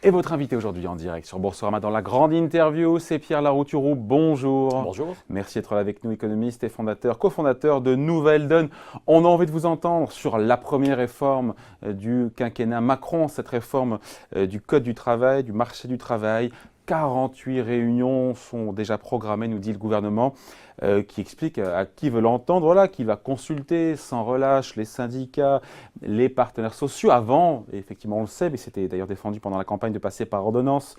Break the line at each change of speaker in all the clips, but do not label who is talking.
Et votre invité aujourd'hui en direct sur Boursorama dans la grande interview, c'est Pierre Larouturou. Bonjour.
Bonjour.
Merci d'être là avec nous, économiste et cofondateur de Nouvelle Donne. On a envie de vous entendre sur la première réforme du quinquennat Macron, cette réforme du Code du travail, du marché du travail. 48 réunions sont déjà programmées, nous dit le gouvernement, qui explique à qui veut l'entendre, voilà, qui va consulter sans relâche les syndicats, les partenaires sociaux. Avant, et effectivement on le sait, mais c'était d'ailleurs défendu pendant la campagne de passer par ordonnance.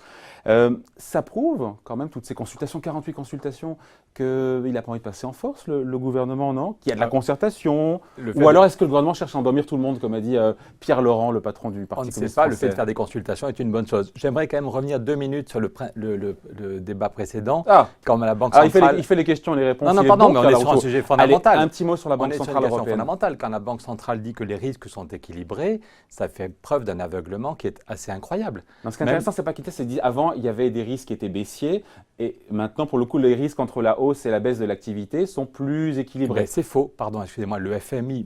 Ça prouve quand même toutes ces consultations, 48 consultations, qu'il n'a pas envie de passer en force, le gouvernement, non? Qu'il y a de la concertation. Ou alors est-ce que le gouvernement cherche à endormir tout le monde, comme a dit Pierre Laurent, le patron du Parti communiste français?
On ne sait pas, le fait de faire des consultations est une bonne chose. J'aimerais quand même revenir 2 minutes sur le débat précédent. Quand la Banque centrale…
il fait les questions et les réponses.
Non, pardon, mais on est sur un sujet fondamental.
Allez, un petit mot sur la Banque centrale européenne.
Fondamentale. Quand la Banque centrale dit que les risques sont équilibrés, ça fait preuve d'un aveuglement qui est assez incroyable.
Non, ce qui est intéressant, c'est pas qu'il c'est dit avant, il y avait des risques qui étaient baissiers, et maintenant, pour le coup, les risques entre la hausse et la baisse de l'activité sont plus équilibrés.
Ben, c'est faux, pardon, excusez-moi. Le FMI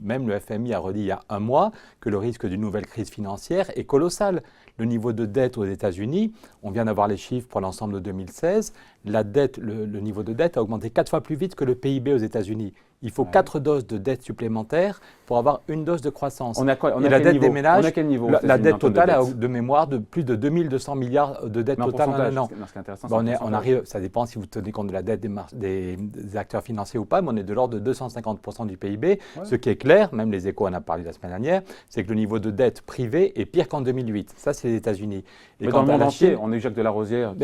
a redit il y a un mois que le risque d'une nouvelle crise financière est colossal. Le niveau de dette aux États-Unis, on vient d'avoir les chiffres pour l'ensemble de 2016, le niveau de dette a augmenté 4 fois plus vite que le PIB aux États-Unis. Il faut 4 doses de dette supplémentaires pour avoir une dose de croissance.
On a quoi,
et la dette des ménages,
quel niveau
la dette totale de mémoire de plus de 2200 milliards de dette totale en un an. On arrive, ça dépend si vous tenez compte de la dette des acteurs financiers ou pas, mais on est de l'ordre de 250% du PIB. Ouais. Ce qui est clair, même les Échos en a parlé la semaine dernière, c'est que le niveau de dette privée est pire qu'en 2008. Ça, c'est les États-Unis.
Mais dans le monde entier, on a eu Jacques Delarosière,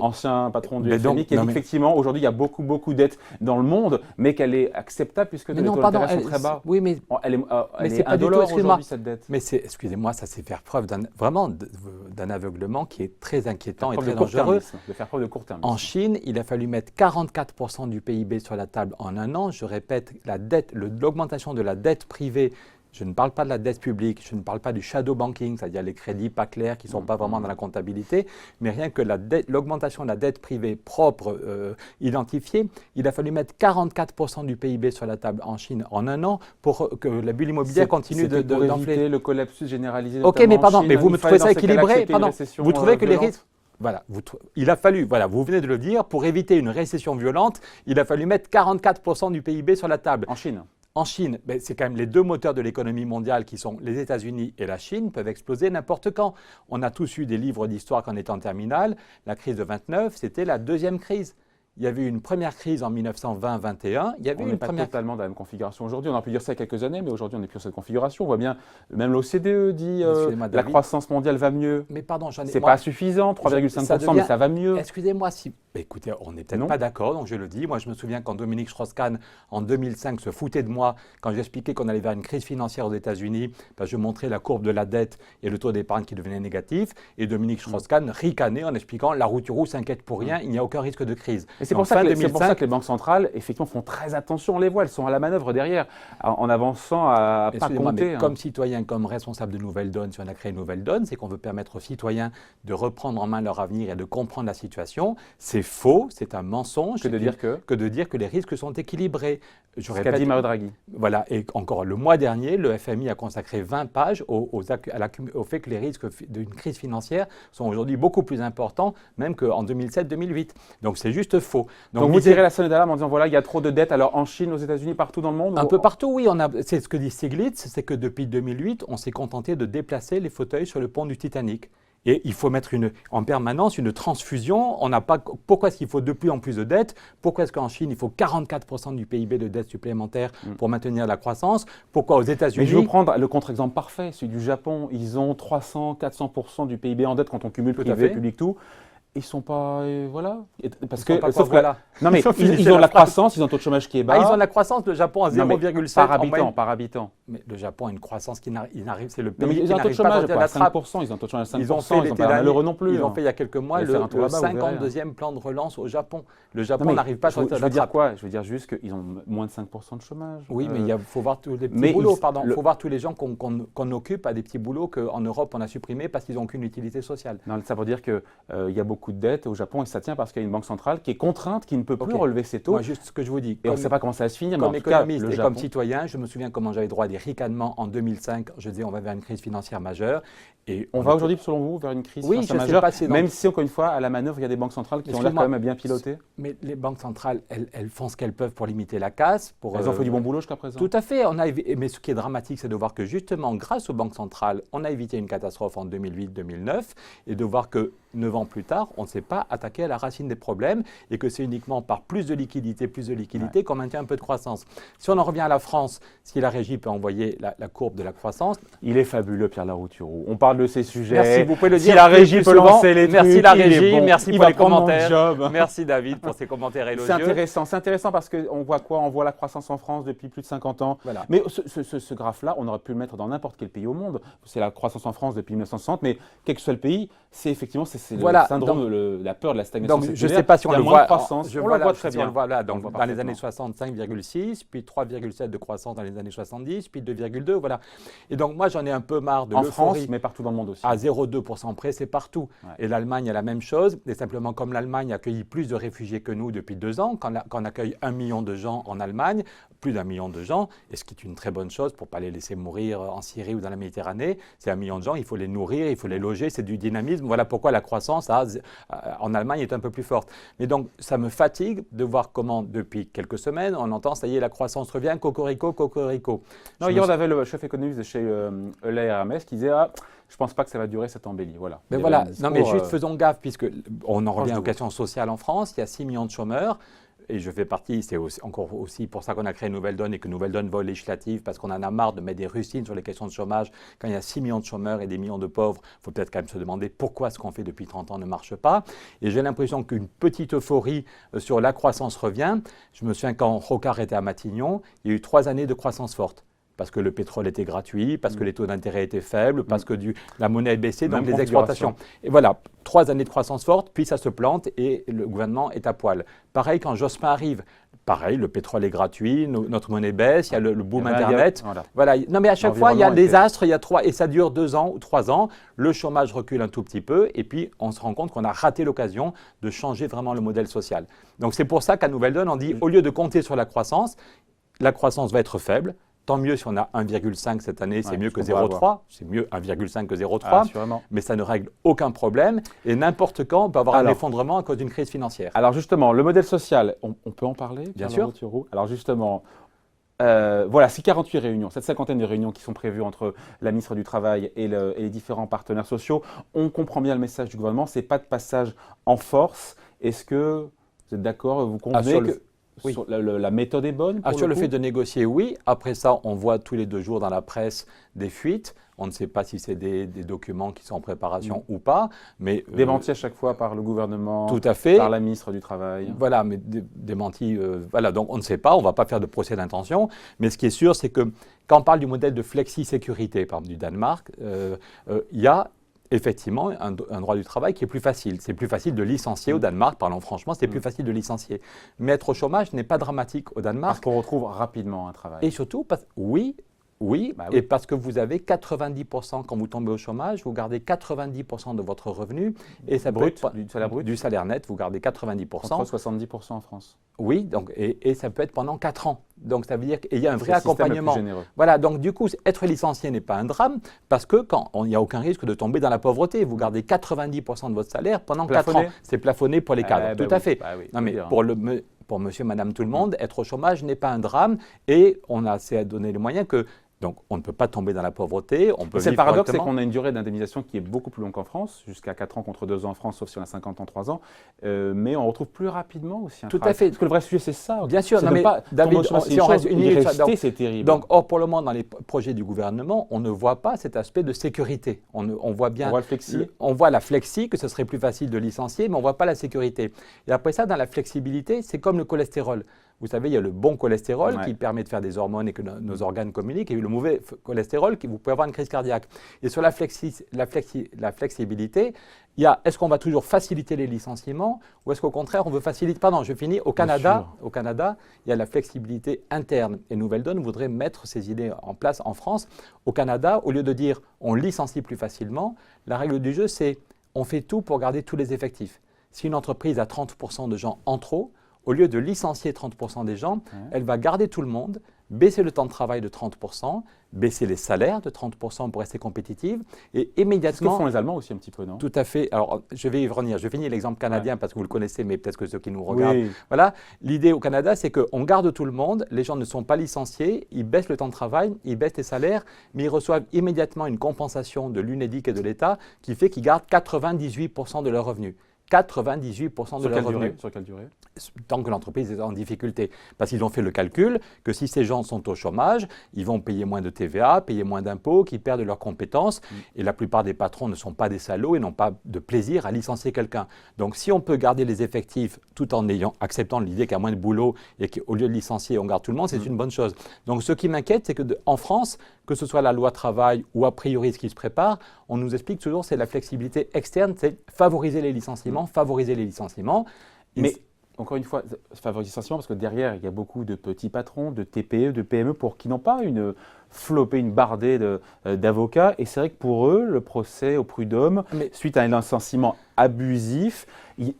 ancien patron du FMI, qui a dit qu'effectivement, aujourd'hui, il y a beaucoup de dettes dans le monde, mais qu'elle est acceptable puisque les taux d'intérêt sont très bas.
Oui, mais
elle est indolore aujourd'hui, cette dette.
Mais excusez-moi, ça c'est faire preuve d'un aveuglement qui est très inquiétant et très dangereux.
De faire preuve de court terme.
En Chine, il a fallu mettre 44% du PIB sur la table en un an. Je répète, l'augmentation de la dette privée. Je ne parle pas de la dette publique, je ne parle pas du shadow banking, c'est-à-dire les crédits pas clairs qui ne sont pas vraiment dans la comptabilité, mais rien que l'augmentation de la dette privée propre identifiée, il a fallu mettre 44% du PIB sur la table en Chine en un an pour que la bulle immobilière continue d'enfler.
Le collapsus généralisé.
Ok, mais pardon, mais vous me trouvez ça équilibré? Pardon, vous trouvez que les risques… Voilà, il a fallu, vous venez de le dire, pour éviter une récession violente, il a fallu mettre 44% du PIB sur la table.
En Chine.
En Chine, c'est quand même les deux moteurs de l'économie mondiale qui sont les États-Unis et la Chine peuvent exploser n'importe quand. On a tous eu des livres d'histoire quand on était en terminale. La crise de 29, c'était la deuxième crise. Il y avait eu une première crise en 1920-21.
On n'est pas totalement dans la même configuration aujourd'hui. On aurait pu dire ça il y a quelques années, mais aujourd'hui, on n'est plus dans cette configuration. On voit bien, même l'OCDE dit la croissance mondiale va mieux.
Mais pardon,
c'est pas suffisant, 3,5%, mais ça va mieux.
Excusez-moi si… Écoutez, on n'est peut-être pas d'accord, donc je le dis. Moi, je me souviens quand Dominique Strauss-Kahn, en 2005, se foutait de moi quand j'expliquais qu'on allait vers une crise financière aux États-Unis. Je montrais la courbe de la dette et le taux d'épargne qui devenait négatif. Et Dominique Strauss-Kahn ricanait en expliquant la Larouturou s'inquiète pour rien, il n'y a aucun risque de crise.
Et c'est pour ça que les banques centrales, effectivement, font très attention. On les voit, elles sont à la manœuvre derrière, en avançant à pas compter.
Comme citoyen, comme responsable de Nouvelle Donne, si on a créé Nouvelle Donne, c'est qu'on veut permettre aux citoyens de reprendre en main leur avenir et de comprendre la situation. C'est faux, c'est un mensonge.
Que de dire que
les risques sont équilibrés.
Ce qu'a dit Mario Draghi.
Voilà, et encore le mois dernier, le FMI a consacré 20 pages au fait que les risques d'une crise financière sont aujourd'hui beaucoup plus importants, même qu'en 2007-2008. Donc c'est juste faux.
Donc vous tirez la sonnette d'alarme en disant voilà, il y a trop de dettes alors en Chine, aux États-Unis, partout dans le monde?
Un peu partout, oui. C'est ce que dit Stiglitz, c'est que depuis 2008, on s'est contenté de déplacer les fauteuils sur le pont du Titanic. Et il faut mettre en permanence une transfusion. Pourquoi est-ce qu'il faut de plus en plus de dettes? Pourquoi est-ce qu'en Chine, il faut 44% du PIB de dettes supplémentaires pour maintenir la croissance? Pourquoi aux États-Unis…
Mais je vais vous prendre le contre-exemple parfait, celui du Japon. Ils ont 300-400% du PIB en dette quand on cumule privé, public, tout. Ils ne sont pas… voilà.
Parce que, voilà.
Non, mais ils ont la croissance, ils ont un taux de chômage qui est bas.
Ils ont la croissance, le Japon à 0,7
par habitant.
Mais le Japon a une croissance qui n'arrive… C'est le
pays
qui
ils ont un taux de chômage à 5%, ils ont un taux de chômage à 5%, ils n'ont pas malheureux non plus.
Ils ont fait il y a quelques mois le 52e plan de relance au Japon. Le Japon n'arrive pas à sortir de la trappe.
Je veux dire quoi? Je veux dire juste qu'ils ont moins de 5% de chômage.
Oui, mais il faut voir tous les petits boulots, pardon. Il faut voir tous les gens qu'on occupe à des petits boulots qu'en Europe on a supprimés parce qu'ils n'ont aucune utilité sociale.
Non, ça veut dire qu'il y a beaucoup beaucoup de dettes au Japon et ça tient parce qu'il y a une banque centrale qui est contrainte, qui ne peut plus
Ok.
relever ses taux.
Moi, juste ce que je vous dis.
Et on ne sait pas comment ça va se finir, mais
Comme
en tout cas,
économiste
le
et
Japon…
comme citoyen, je me souviens comment j'avais droit à des ricanements en 2005. Je disais on va vers une crise financière majeure. Et
On va aujourd'hui, selon vous, vers une crise
Oui,
financière
je sais
majeure,
pas, c'est dans-
même si, encore une fois, à la manœuvre, il y a des banques centrales qui ont l'air quand même bien pilotées.
Mais les banques centrales, elles font ce qu'elles peuvent pour limiter la casse.
Elles ont fait du bon boulot jusqu'à présent.
Tout à fait. Mais ce qui est dramatique, c'est de voir que justement, grâce aux banques centrales, on a évité une catastrophe en 2008-2009 et de voir que 9 ans plus tard, on ne s'est pas attaqué à la racine des problèmes et que c'est uniquement par plus de liquidité qu'on maintient un peu de croissance. Si on en revient à la France, si la régie peut envoyer la courbe de la croissance…
Il est fabuleux, Pierre Larouturou. On parle de ces sujets.
Merci, vous pouvez le
Si
dire
la
plus
régie peut
souvent.
lancer les
Merci
trucs,
la
il est
régie,
bon.
merci
Il
pour
va
les
prendre mon
commentaires.
job.
Merci David pour ces commentaires élogieux.
C'est intéressant parce qu'on voit quoi? On voit la croissance en France depuis plus de 50 ans.
Voilà.
Mais ce graphe-là, on aurait pu le mettre dans n'importe quel pays au monde. C'est la croissance en France depuis 1960, mais quel que soit le pays, c'est effectivement
Voilà,
le syndrome de la peur de la stagnation
Donc, je ne
séculaire.
sais pas si on
Il y a
le
moins
voit.
de croissance. On le voit très bien.
On le voit là. Donc,
On le voit
dans les années
parfaitement.
60, 5,6, puis 3,7 de croissance dans les années 70, puis 2,2. Voilà. Et donc, moi, j'en ai un peu marre de
En
l'euphorie.
France, mais partout dans le monde aussi.
À 0,2% près, c'est partout.
Ouais.
Et l'Allemagne a la même chose. Et simplement, comme l'Allemagne accueille plus de réfugiés que nous depuis 2 ans, quand on accueille 1 million de gens en Allemagne, plus d'1 million de gens, et ce qui est une très bonne chose pour ne pas les laisser mourir en Syrie ou dans la Méditerranée, c'est 1 million de gens, il faut les nourrir, il faut les loger, c'est du dynamisme. Voilà pourquoi la croissance en Allemagne est un peu plus forte. Mais donc, ça me fatigue de voir comment, depuis quelques semaines, on entend, ça y est, la croissance revient, cocorico, cocorico.
Non, hier, on avait le chef économiste de chez Euler Hermès qui disait je ne pense pas que ça va durer cette embellie. Voilà.
Mais
Il y
voilà,
avait un
non mais
discours,
juste faisons gaffe, puisque on en revient
de
aux questions sociales en France, il y a 6 millions de chômeurs. Et je fais partie, c'est encore aussi pour ça qu'on a créé Nouvelle Donne et que Nouvelle Donne va aux législatives, parce qu'on en a marre de mettre des rustines sur les questions de chômage. Quand il y a 6 millions de chômeurs et des millions de pauvres, il faut peut-être quand même se demander pourquoi ce qu'on fait depuis 30 ans ne marche pas. Et j'ai l'impression qu'une petite euphorie sur la croissance revient. Je me souviens quand Rocard était à Matignon, il y a eu 3 années de croissance forte. Parce que le pétrole était gratuit, parce que les taux d'intérêt étaient faibles, parce que la monnaie baissait, donc les exportations. Et voilà, 3 années de croissance forte, puis ça se plante et le gouvernement est à poil. Pareil, quand Jospin arrive, pareil, le pétrole est gratuit, notre monnaie baisse, il y a le boom Internet. Voilà. Non, mais à chaque fois, il y a des astres, il y a 3, et ça dure 2 ans ou 3 ans. Le chômage recule un tout petit peu, et puis on se rend compte qu'on a raté l'occasion de changer vraiment le modèle social. Donc c'est pour ça qu'à Nouvelle Donne, on dit, au lieu de compter sur la croissance va être faible. Tant mieux si on a 1,5 cette année, c'est mieux que 0,3. C'est mieux 1,5 que 0,3. Mais ça ne règle aucun problème. Et n'importe quand, on peut avoir un effondrement à cause d'une crise financière.
Alors justement, le modèle social, on peut en parler?
Bien sûr.
Alors justement, voilà, ces 48 réunions, cette cinquantaine de réunions qui sont prévues entre la ministre du Travail et les différents partenaires sociaux, on comprend bien le message du gouvernement, ce n'est pas de passage en force. Est-ce que vous êtes d'accord, vous convenez que… Oui. La méthode est bonne
sur le fait de négocier, oui. Après ça, on voit tous les 2 jours dans la presse des fuites. On ne sait pas si c'est des documents qui sont en préparation ou pas. Mais,
démentis à chaque fois par le gouvernement,
tout à fait.
Par la ministre du Travail.
Voilà, mais démentis, voilà. Donc on ne sait pas, on ne va pas faire de procès d'intention. Mais ce qui est sûr, c'est que quand on parle du modèle de flexi-sécurité, par exemple du Danemark, il y a effectivement un droit du travail qui est plus facile. C'est plus facile de licencier au Danemark, parlons franchement, c'est plus facile de licencier. Mais être au chômage n'est pas dramatique au Danemark.
Parce qu'on retrouve rapidement un travail.
Et surtout, oui, et parce que vous avez 90%, quand vous tombez au chômage, vous gardez 90% de votre revenu. Et ça
du salaire brut.
Du salaire net, vous gardez 90%.
Contre 70% en France.
Oui, donc, et ça peut être pendant 4 ans. Donc ça veut dire qu'il y a un vrai accompagnement.
Le plus généreux.
Voilà, donc du coup, être licencié n'est pas un drame parce que il n'y a aucun risque de tomber dans la pauvreté. Vous gardez 90% de votre salaire pendant 4 ans. C'est plafonné pour les cadres, tout à fait. Non, mais pour monsieur, madame, tout le monde, être au chômage n'est pas un drame et on a assez à donner les moyens que… Donc, on ne peut pas tomber dans la pauvreté.
C'est le paradoxe, c'est qu'on a une durée d'indemnisation qui est beaucoup plus longue qu'en France, jusqu'à 4 ans contre 2 ans en France, sauf si on a 50 ans, 3 ans. Mais on retrouve plus rapidement aussi un travail.
Tout à fait.
Parce que le vrai sujet, c'est ça.
Bien sûr. Non, mais David, si on reste une minute,
c'est terrible.
Donc, or, pour le moment, dans les projets du gouvernement, on ne voit pas cet aspect de sécurité. On voit bien…
On voit le flexi.
On voit la flexi, que ce serait plus facile de licencier, mais on ne voit pas la sécurité. Et après ça, dans la flexibilité, c'est comme le cholestérol. Vous savez, il y a le bon cholestérol qui permet de faire des hormones et que nos organes communiquent, et le mauvais cholestérol qui vous pouvez avoir une crise cardiaque. Et sur la flexibilité, il y a est-ce qu'on va toujours faciliter les licenciements ou est-ce qu'au contraire on veut faciliter… Pardon, je finis. Au Canada, il y a la flexibilité interne. Et Nouvelle Donne voudrait mettre ces idées en place en France. Au Canada, au lieu de dire on licencie plus facilement, la règle du jeu c'est on fait tout pour garder tous les effectifs. Si une entreprise a 30% de gens en trop, au lieu de licencier 30% des gens, elle va garder tout le monde, baisser le temps de travail de 30%, baisser les salaires de 30% pour rester compétitive et immédiatement…
Ce que font les Allemands aussi un petit peu, non?
Tout à fait. Alors, je vais y revenir. Je finis l'exemple canadien parce que vous le connaissez, mais peut-être que ceux qui nous regardent…
Oui.
Voilà. L'idée au Canada, c'est qu'on garde tout le monde, les gens ne sont pas licenciés, ils baissent le temps de travail, ils baissent les salaires, mais ils reçoivent immédiatement une compensation de l'UNEDIC et de l'État qui fait qu'ils gardent 98% de leurs revenus. 98% de leurs revenus.
Sur quelle durée?
Tant que l'entreprise est en difficulté. Parce qu'ils ont fait le calcul que si ces gens sont au chômage, ils vont payer moins de TVA, payer moins d'impôts, qu'ils perdent leurs compétences. Et la plupart des patrons ne sont pas des salauds et n'ont pas de plaisir à licencier quelqu'un. Donc si on peut garder les effectifs tout en acceptant l'idée qu'il y a moins de boulot et qu'au lieu de licencier, on garde tout le monde, c'est une bonne chose. Donc ce qui m'inquiète, c'est qu'en France, que ce soit la loi travail ou a priori ce qui se prépare, on nous explique toujours c'est la flexibilité externe, c'est favoriser les licenciements, favoriser les licenciements.
Mais encore une fois, favoriser les licenciements parce que derrière, il y a beaucoup de petits patrons, de TPE, de PME qui n'ont pas une flopée, une bardée d'avocats. Et c'est vrai que pour eux, le procès au prud'homme, suite à un licenciement abusif,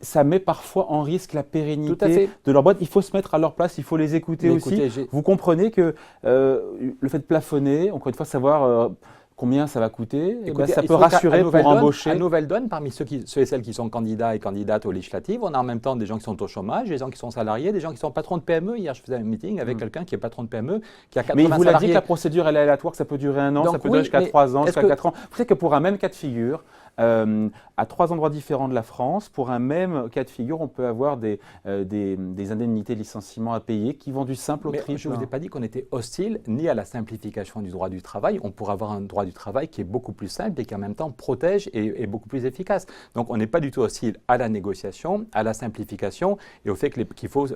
ça met parfois en risque la pérennité de leur boîte. Il faut se mettre à leur place, il faut les écouter aussi. Vous comprenez que le fait de plafonner, encore une fois, savoir… combien ça va coûter?
Écoutez,
ça peut rassurer pour embaucher.
À Nouvelle-Donne, parmi ceux et celles qui sont candidats et candidates aux législatives, on a en même temps des gens qui sont au chômage, des gens qui sont salariés, des gens qui sont patrons de PME. Hier, je faisais un meeting avec quelqu'un qui est patron de PME, qui a 80 salariés.
Mais il vous l'a dit que la procédure elle est aléatoire, que ça peut durer 1 an, donc, ça peut durer jusqu'à 3 ans, jusqu'à 4 ans. Vous savez que pour un même cas de figure, à 3 endroits différents de la France, pour un même cas de figure, on peut avoir des indemnités de licenciement à payer qui vont du simple au triple.
Je ne vous ai pas dit qu'on était hostile ni à la simplification du droit du travail. On pourrait avoir un droit du travail qui est beaucoup plus simple et qui en même temps protège et beaucoup plus efficace. Donc on n'est pas du tout hostile à la négociation, à la simplification et au fait qu'il faut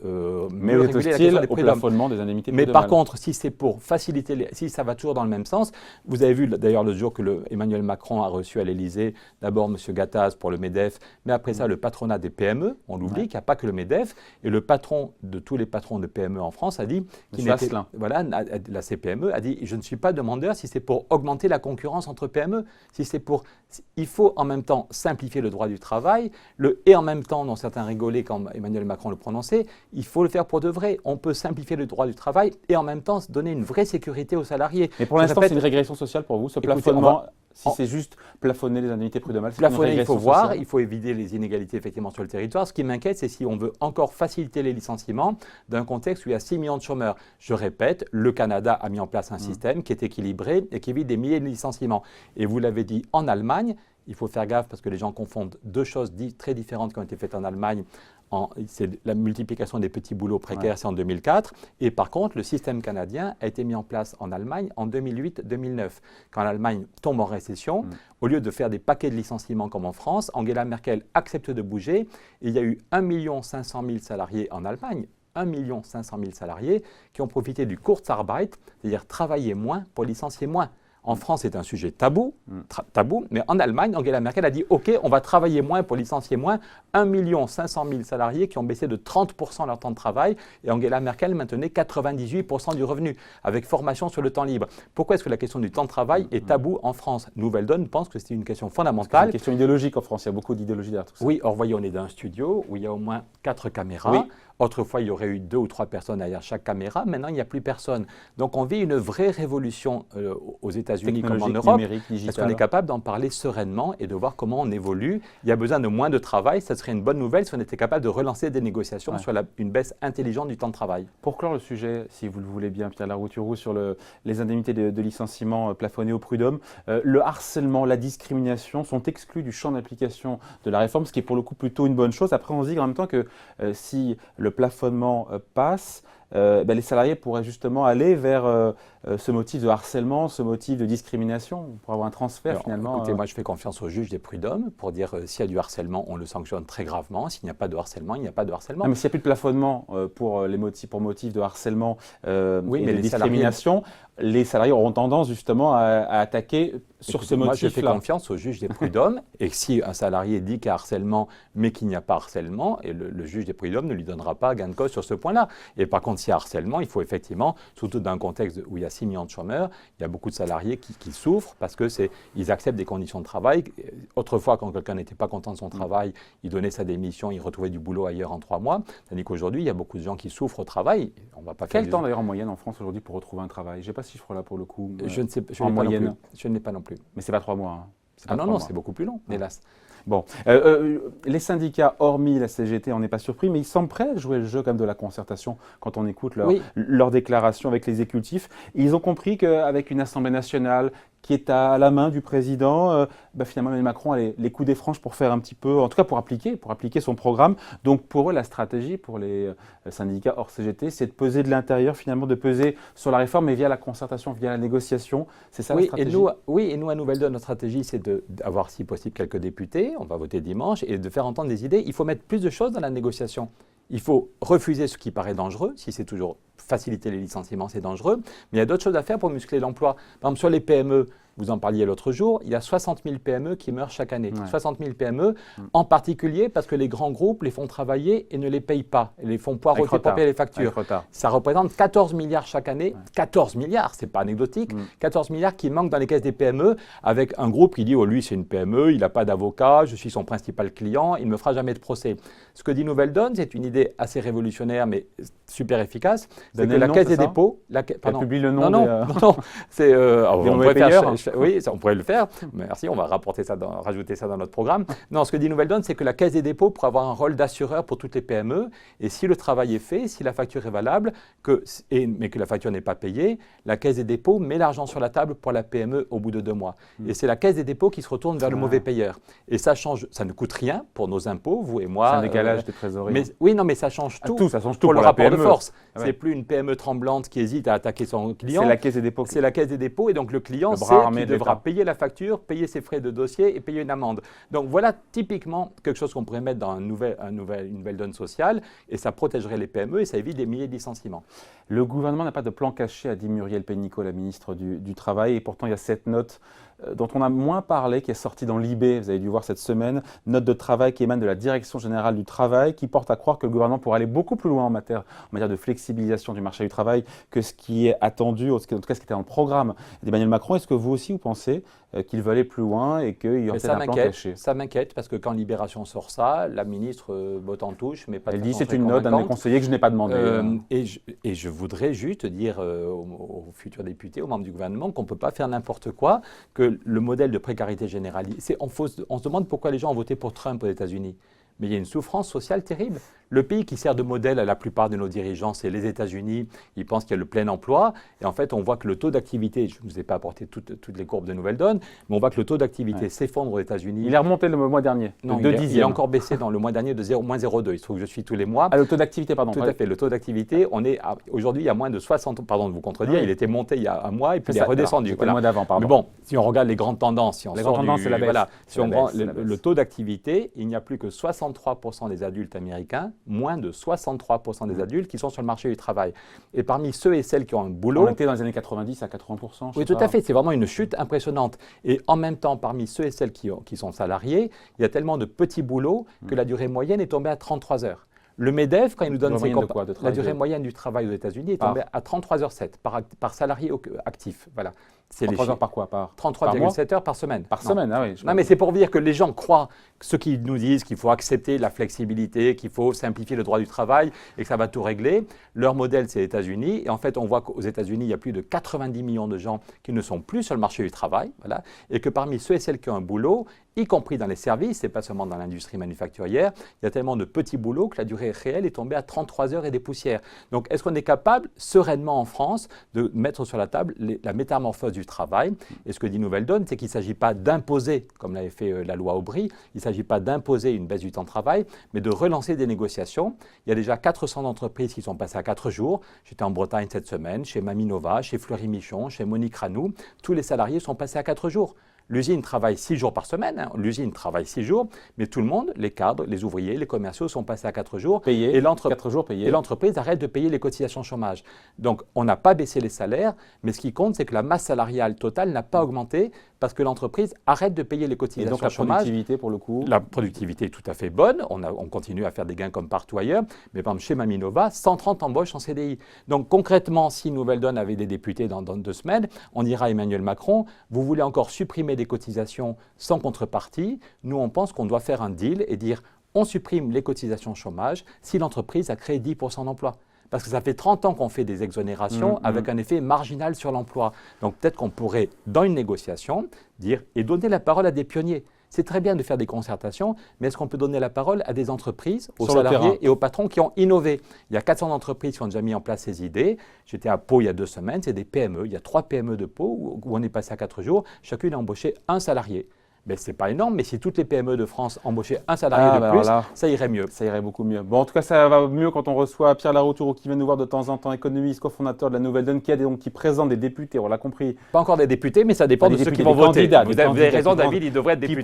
mais vous êtes hostile au plafonnement des indemnités prud'homales.
Mais par contre, si c'est pour faciliter, si ça va toujours dans le même sens, vous avez vu d'ailleurs le jour que Emmanuel Macron a reçu à l'Élysée d'abord M. Gattaz pour le MEDEF, mais après ça le patronat des PME, on l'oublie, qu'il n'y a pas que le MEDEF, et le patron de tous les patrons de PME en France a dit, voilà, la CPME a dit, je ne suis pas demandeur si c'est pour augmenter la concurrence entre PME, si c'est pour, il faut en même temps simplifier le droit du travail, et en même temps, dont certains rigolaient quand Emmanuel Macron le prononçait, il faut le faire pour de vrai. On peut simplifier le droit du travail et en même temps donner une vraie sécurité aux salariés.
Mais pour l'instant, c'est une régression sociale pour vous, ce plafonnement? Si c'est juste plafonner les indemnités prud'homales, c'est une régression
il faut voir, il faut éviter les inégalités effectivement sur le territoire. Ce qui m'inquiète, c'est si on veut encore faciliter les licenciements d'un contexte où il y a 6 millions de chômeurs. Je répète, le Canada a mis en place un système qui est équilibré et qui évite des milliers de licenciements. Et vous l'avez dit, en Allemagne, il faut faire gaffe parce que les gens confondent deux choses très différentes qui ont été faites en Allemagne. C'est la multiplication des petits boulots précaires, c'est en 2004. Et par contre, le système canadien a été mis en place en Allemagne en 2008-2009. Quand l'Allemagne tombe en récession, au lieu de faire des paquets de licenciements comme en France, Angela Merkel accepte de bouger. Et il y a eu 1 500 000 salariés en Allemagne. 1 500 000 salariés qui ont profité du Kurzarbeit, c'est-à-dire travailler moins pour licencier moins. En France, c'est un sujet tabou, mais en Allemagne, Angela Merkel a dit « Ok, on va travailler moins pour licencier moins ». 1 500 000 salariés qui ont baissé de 30% leur temps de travail et Angela Merkel maintenait 98% du revenu avec formation sur le temps libre. Pourquoi est-ce que la question du temps de travail est tabou en France? Nouvelle-Donne pense que c'est une question fondamentale.
C'est une question idéologique en France, il y a beaucoup d'idéologie derrière tout ça.
Oui, or voyez, on est dans un studio où il y a au moins 4 caméras.
Oui.
Autrefois, il y aurait eu 2 ou 3 personnes derrière chaque caméra. Maintenant, il n'y a plus personne. Donc, on vit une vraie révolution aux États-Unis comme en Europe. Est-ce qu'on est capable d'en parler sereinement et de voir comment on évolue? Il y a besoin de moins de travail. Ça serait une bonne nouvelle si on était capable de relancer des négociations sur une baisse intelligente du temps de travail.
Pour clore le sujet, si vous le voulez bien, Pierre Larouturou, sur les indemnités de licenciement plafonnées au prud'homme, le harcèlement, la discrimination sont exclus du champ d'application de la réforme, ce qui est pour le coup plutôt une bonne chose. Après, on se dit en même temps que si le plafonnement passe, les salariés pourraient justement aller vers ce motif de harcèlement, ce motif de discrimination, pour avoir un transfert finalement.
Écoutez, moi je fais confiance au juge des prud'hommes pour dire s'il y a du harcèlement, on le sanctionne très gravement. S'il n'y a pas de harcèlement, il n'y a pas de harcèlement.
Non, mais s'il n'y a plus de plafonnement pour motif de harcèlement et de discrimination, les salariés auront tendance justement à attaquer sur ce motif-là.
Moi, je fais confiance au juge des prud'hommes et si un salarié dit qu'il y a harcèlement mais qu'il n'y a pas harcèlement, et le juge des prud'hommes ne lui donnera pas gain de cause sur ce point-là. Et par contre, s'il y a harcèlement, il faut effectivement, surtout dans un contexte où il y a 6 millions de chômeurs, il y a beaucoup de salariés qui souffrent parce qu'ils acceptent des conditions de travail. Autrefois, quand quelqu'un n'était pas content de son travail, il donnait sa démission, il retrouvait du boulot ailleurs en 3 mois. Tandis qu'aujourd'hui, il y a beaucoup de gens qui souffrent au travail. On va pas
Quel temps d'ailleurs en moyenne en France aujourd'hui pour retrouver un travail? Je n'ai pas ce chiffre-là pour le coup.
Je ne sais pas.
En moyenne.
Je ne l'ai pas non plus.
Mais ce n'est pas 3 mois. Hein.
Ah non, c'est beaucoup plus long, hélas.
Bon, les syndicats, hormis la CGT, on n'est pas surpris, mais ils semblent prêts à jouer le jeu comme de la concertation quand on écoute leur déclaration avec l'exécutif. Ils ont compris qu'avec une Assemblée nationale qui est à la main du président, finalement Emmanuel Macron a les coups des franges pour faire un petit peu, en tout cas pour appliquer son programme. Donc pour eux, la stratégie pour les syndicats hors CGT, c'est de peser de l'intérieur, finalement de peser sur la réforme, mais via la concertation, via la négociation. C'est ça la stratégie?
Et nous, à Nouvelle Donne, notre stratégie, c'est d'avoir si possible quelques députés, on va voter dimanche, et de faire entendre des idées. Il faut mettre plus de choses dans la négociation. Il faut refuser ce qui paraît dangereux. Si c'est toujours faciliter les licenciements, c'est dangereux. Mais il y a d'autres choses à faire pour muscler l'emploi. Par exemple, sur les PME, vous en parliez l'autre jour, il y a 60 000 PME qui meurent chaque année. Ouais. 60 000 PME, en particulier parce que les grands groupes les font travailler et ne les payent pas. Et les font poireauter pour payer les factures. Ça représente 14 milliards chaque année. Ouais. 14 milliards, c'est pas anecdotique. 14 milliards qui manquent dans les caisses des PME avec un groupe qui dit « Oh, lui, c'est une PME, il n'a pas d'avocat, je suis son principal client, il ne me fera jamais de procès. » Ce que dit Nouvelle Donne, c'est une idée assez révolutionnaire, mais super efficace. C'est que la Caisse des dépôts…
Elle publie le nom
Non, c'est… on pourrait faire… Oui, on pourrait le faire. Merci, on va rajouter ça dans notre programme. Non, ce que dit Nouvelle Donne, c'est que la Caisse des dépôts pourrait avoir un rôle d'assureur pour toutes les PME. Et si le travail est fait, si la facture est valable, mais que la facture n'est pas payée, la Caisse des dépôts met l'argent sur la table pour la PME au bout de 2 mois. Et c'est la Caisse des dépôts qui se retourne vers le mauvais payeur. Et ça change, ça ne coûte rien pour nos impôts, vous et moi.
C'est un décalage de trésorerie.
Mais ça change tout.
Ça change tout
pour le rapport de force.
Ah ouais.
C'est plus une PME tremblante qui hésite à attaquer son client.
C'est la Caisse des dépôts.
C'est la Caisse des dépôts et donc le client sait qu'il devra payer la facture, payer ses frais de dossier et payer une amende. Donc voilà typiquement quelque chose qu'on pourrait mettre dans une nouvelle donne sociale et ça protégerait les PME et ça évite des milliers de licenciements.
Le gouvernement n'a pas de plan caché, a dit Muriel Pénicaud, la ministre du Travail, et pourtant il y a cette note dont on a moins parlé, qui est sortie dans l'IB, vous avez dû voir cette semaine, note de travail qui émane de la Direction générale du travail, qui porte à croire que le gouvernement pourrait aller beaucoup plus loin en matière de flexibilisation du marché du travail que ce qui est attendu, en tout cas ce qui était dans le programme d'Emmanuel Macron. Est-ce que vous aussi, vous pensez qu'il veut aller plus loin et qu'il y aurait peut-être un plan caché?
Ça m'inquiète parce que quand Libération sort ça, la ministre botte en touche, mais pas
elle dit c'est une note d'un des conseillers que je n'ai pas demandé.
Et je voudrais juste dire aux futurs députés, aux membres du gouvernement, qu'on ne peut pas faire n'importe quoi, que le modèle de précarité généralisée, on se demande pourquoi les gens ont voté pour Trump aux États-Unis. Mais il y a une souffrance sociale terrible. Le pays qui sert de modèle à la plupart de nos dirigeants, c'est les États-Unis. Ils pensent qu'il y a le plein emploi. Et en fait, on voit que le taux d'activité, je ne vous ai pas apporté toutes les courbes de Nouvelle Donne, mais on voit que le taux d'activité s'effondre aux États-Unis.
Il est remonté le mois dernier,
non, il a encore baissé dans le mois dernier de moins 0,2. Il se trouve que je suis tous les mois.
Ah, le taux d'activité, pardon.
Tout à fait. Le taux d'activité, aujourd'hui, il y a moins de 60, pardon de vous contredire, il était monté il y a un mois et puis il est redescendu.
C'était le mois d'avant, pardon.
Mais bon, si on regarde les grandes tendances, si on sort
c'est la baisse.
Voilà, si on prend le taux d'activité, il n'y a plus que 63% des adultes américains, moins de 63% des adultes qui sont sur le marché du travail. Et parmi ceux et celles qui ont un boulot…
On était dans les années 90 à 80%.
Oui, tout à fait. C'est vraiment une chute impressionnante. Et en même temps, parmi ceux et celles qui sont salariés, il y a tellement de petits boulots que la durée moyenne est tombée à 33 heures. Le MEDEF, quand il nous donne la durée moyenne du travail aux États-Unis est tombée à 33h07 par salarié actif. Voilà.
33 heures par quoi?
33,7 heures par semaine.
Par semaine, ah oui.
Non, mais c'est pour dire que les gens croient, ceux qui nous disent qu'il faut accepter la flexibilité, qu'il faut simplifier le droit du travail et que ça va tout régler. Leur modèle, c'est les États-Unis. Et en fait, on voit qu'aux États-Unis, il y a plus de 90 millions de gens qui ne sont plus sur le marché du travail. Voilà. Et que parmi ceux et celles qui ont un boulot, y compris dans les services, et pas seulement dans l'industrie manufacturière, il y a tellement de petits boulots que la durée réelle est tombée à 33 heures et des poussières. Donc, est-ce qu'on est capable, sereinement en France, de mettre sur la table la métamorphose du travail? Et ce que dit Nouvelle Donne, c'est qu'il ne s'agit pas d'imposer, comme l'avait fait la loi Aubry, il ne s'agit pas d'imposer une baisse du temps de travail, mais de relancer des négociations. Il y a déjà 400 entreprises qui sont passées à 4 jours. J'étais en Bretagne cette semaine, chez Maminova, chez Fleury Michon, chez Monique Ranou. Tous les salariés sont passés à 4 jours. L'usine travaille 6 jours par semaine, hein. L'usine travaille 6 jours, mais tout le monde, les cadres, les ouvriers, les commerciaux sont passés à 4 jours.
Payés,
Et
4 jours payés.
Et l'entreprise arrête de payer les cotisations chômage. Donc, on n'a pas baissé les salaires, mais ce qui compte, c'est que la masse salariale totale n'a pas augmenté parce que l'entreprise arrête de payer les
Et
cotisations
donc la
chômage.
productivité, pour le coup,
La productivité est tout à fait bonne. On continue à faire des gains comme partout ailleurs. Mais par exemple, chez Maminova, 130 embauches en CDI. Donc concrètement, si Nouvelle Donne avait des députés dans 2 semaines, on dira à Emmanuel Macron, vous voulez encore supprimer des cotisations sans contrepartie. Nous, on pense qu'on doit faire un deal et dire, on supprime les cotisations chômage si l'entreprise a créé 10% d'emplois. Parce que ça fait 30 ans qu'on fait des exonérations avec un effet marginal sur l'emploi. Donc peut-être qu'on pourrait, dans une négociation, dire et donner la parole à des pionniers. C'est très bien de faire des concertations, mais est-ce qu'on peut donner la parole à des entreprises, aux
Sur le terrain.
salariés et aux patrons qui ont innové? Il y a 400 entreprises qui ont déjà mis en place ces idées. J'étais à Pau il y a 2 semaines, c'est des PME. Il y a 3 PME de Pau où on est passé à 4 jours. Chacune a embauché un salarié. Mais ce n'est pas énorme, mais si toutes les PME de France embauchaient un salarié de plus, ça irait mieux.
Ça irait beaucoup mieux. Bon, en tout cas, ça va mieux quand on reçoit Pierre Larouturou qui vient nous voir de temps en temps, économiste, cofondateur de la Nouvelle Donne, qui présente des députés, on l'a compris.
Pas encore des députés, mais ça dépend de ceux qui vont voter. Vous avez raison, David, il devrait être député.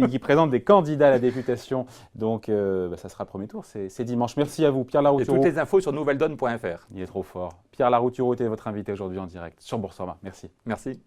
Qui présente des candidats à la députation. Donc, ça sera le premier tour, c'est dimanche. Merci à vous, Pierre
Et
Larouturou.
toutes les infos sur nouvelledonne.fr.
Il est trop fort. Pierre Larouturou était votre invité aujourd'hui en direct sur Boursorama. Merci.
Merci.